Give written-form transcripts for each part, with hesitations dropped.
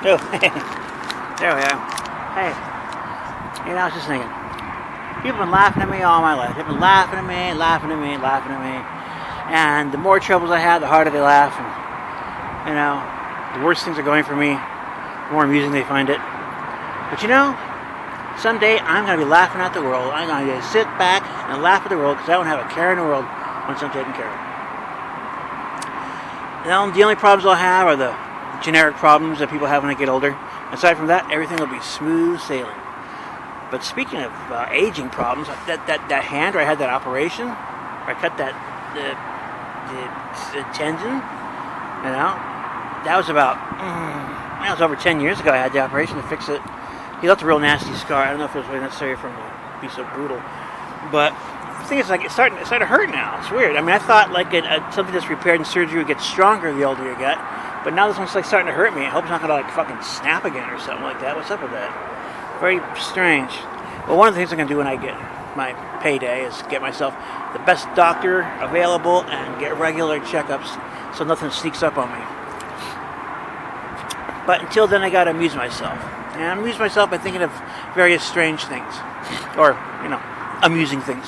Oh, there we are. Hey, I was just thinking, people have been laughing at me all my life. They've been laughing at me, laughing at me, laughing at me. And the more troubles I have, the harder they laugh. And, the worse things are going for me, the more amusing they find it. But someday I'm going to be laughing at the world. I'm going to sit back and laugh at the world because I don't have a care in the world once I'm taken care of. The only problems I'll have are the generic problems that people have when they get older. Aside from that, everything will be smooth sailing. But speaking of aging problems, that hand where I had that operation, where I cut the tendon, that was that was over 10 years ago. I had the operation to fix it. He left a real nasty scar. I don't know if it was really necessary for him to be so brutal, but the thing is, it started to hurt now. It's weird. I mean, I thought something that's repaired in surgery would get stronger the older you get, but now this one's starting to hurt me. I hope it's not going to fucking snap again or something like that. What's up with that? Very strange. Well, one of the things I'm going to do when I get my payday is get myself the best doctor available and get regular checkups so nothing sneaks up on me. But until then, I got to amuse myself. And I amuse myself by thinking of various strange things. Or, amusing things.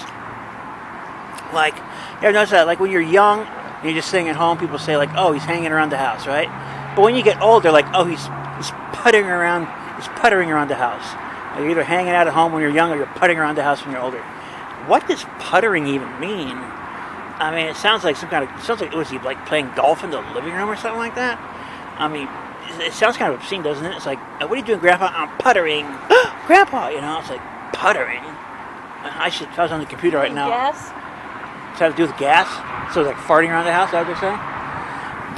Like, you ever notice that? Like when you're young and you're just sitting at home, people say oh, he's hanging around the house, right? But when you get older, oh, he's puttering around the house. You're either hanging out at home when you're young or you're putting around the house when you're older. What does puttering even mean? I mean, it sounds like was he playing golf in the living room or something like that? I mean, it sounds kind of obscene, doesn't it? It's like, what are you doing, Grandpa? I'm puttering. Grandpa, it's like puttering. If I was on the computer right now. Gas? Does that have to do with gas? So it's like farting around the house, is that what they're saying?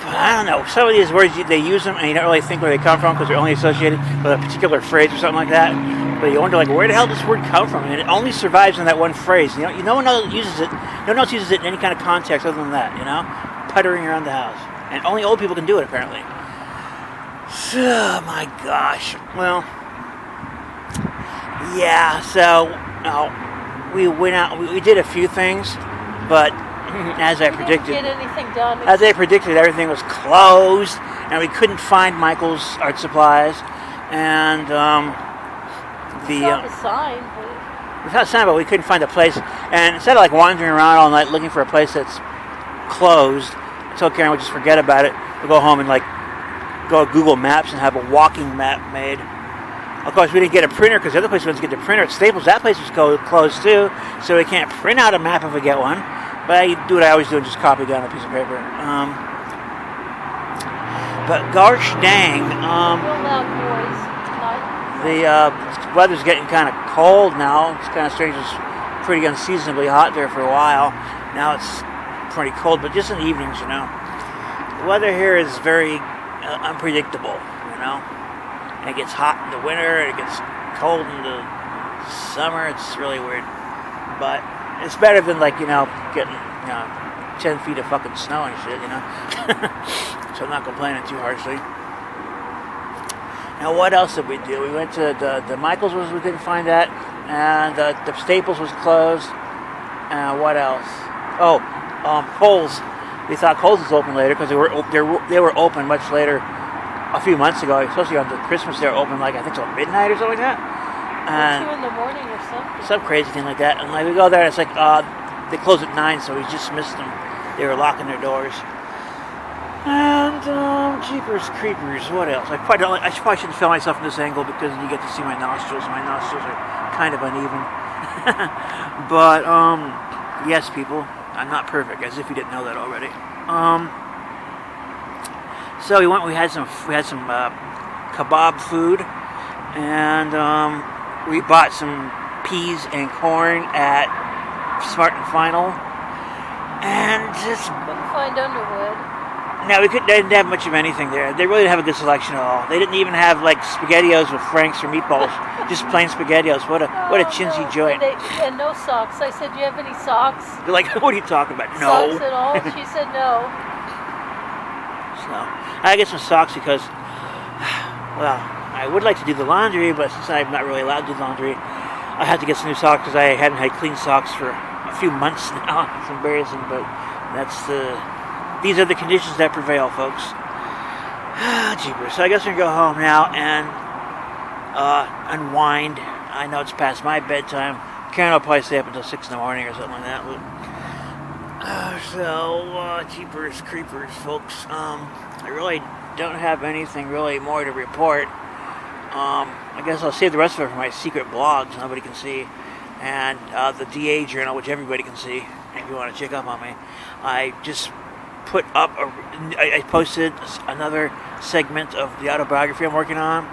But I don't know. Some of these words, they use them and you don't really think where they come from because they're only associated with a particular phrase or something like that. But you wonder, where the hell does this word come from? And it only survives in that one phrase. No one else uses it. No one else uses it in any kind of context other than that, puttering around the house. And only old people can do it, apparently. Oh, my gosh. Well, yeah, so we went out. We did a few things, but as I predicted, didn't get anything done. As I predicted, everything was closed, and we couldn't find Michael's art supplies. And we found a sign. We found a sign, but we couldn't find a place. And instead of wandering around all night looking for a place that's closed, I told Karen we'd just forget about it. We'll go home and go to Google Maps and have a walking map made. Of course, we didn't get a printer because the other place we went to get the printer at Staples. That place was closed too, so we can't print out a map if we get one. But I do what I always do and just copy down a piece of paper. But gosh dang, the weather's getting kind of cold now. It's kind of strange. It's pretty unseasonably hot there for a while. Now it's pretty cold, but just in the evenings, The weather here is very unpredictable, And it gets hot in the winter, and it gets cold in the summer. It's really weird. But it's better than, getting, 10 feet of fucking snow and shit, So I'm not complaining too harshly. Now, what else did we do? We went to the Michael's, we didn't find that. And the Staples was closed. What else? Oh, Kohl's. We thought Kohl's was open later because they were open much later. A few months ago, especially on the Christmas, they were open I think till midnight or something like that. And 2 in the morning or something. Some crazy thing like that. And we go there, and it's they close at 9, so we just missed them. They were locking their doors. And jeepers creepers, what else? I probably shouldn't film myself from this angle because you get to see my nostrils. My nostrils are kind of uneven. But yes, people, I'm not perfect, as if you didn't know that already. So we went. We had some kebab food, and we bought some peas and corn at Smart and Final, and just couldn't find Underwood. No, they didn't have much of anything there. They really didn't have a good selection at all. They didn't even have SpaghettiOs with Frank's or meatballs, just plain SpaghettiOs. What a chintzy joint. And no socks. I said, "Do you have any socks?" They're like, "What are you talking about?" No. Socks at all? She said no. So I get some socks because, I would like to do the laundry, but since I'm not really allowed to do laundry, I have to get some new socks because I hadn't had clean socks for a few months now. It's embarrassing, but these are the conditions that prevail, folks. Jeepers. So I guess I'm going to go home now and unwind. I know it's past my bedtime. Karen will probably stay up until 6 in the morning or something like that. But, jeepers creepers, folks. I really don't have anything really more to report. I guess I'll save the rest of it for my secret blog so nobody can see. And the DA Journal, which everybody can see if you want to check up on me. I just put up I posted another segment of the autobiography I'm working on.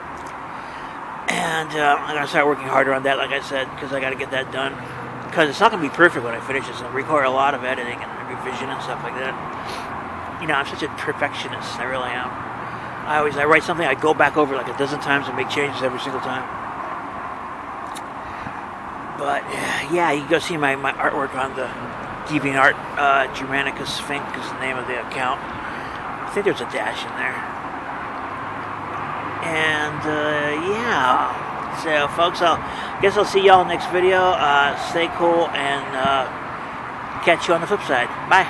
And I'm going to start working harder on that, like I said, because I got to get that done. Because it's not going to be perfect when I finish this. I'll require a lot of editing and revision and stuff like that. You know, I'm such a perfectionist. I really am. I write something, I go back over like a dozen times and make changes every single time. But, yeah, you can go see my artwork on the DeviantArt. Germanicus Fink is the name of the account. I think there's a dash in there. And, yeah. So, folks, I guess I'll see y'all next video. Stay cool and catch you on the flip side. Bye.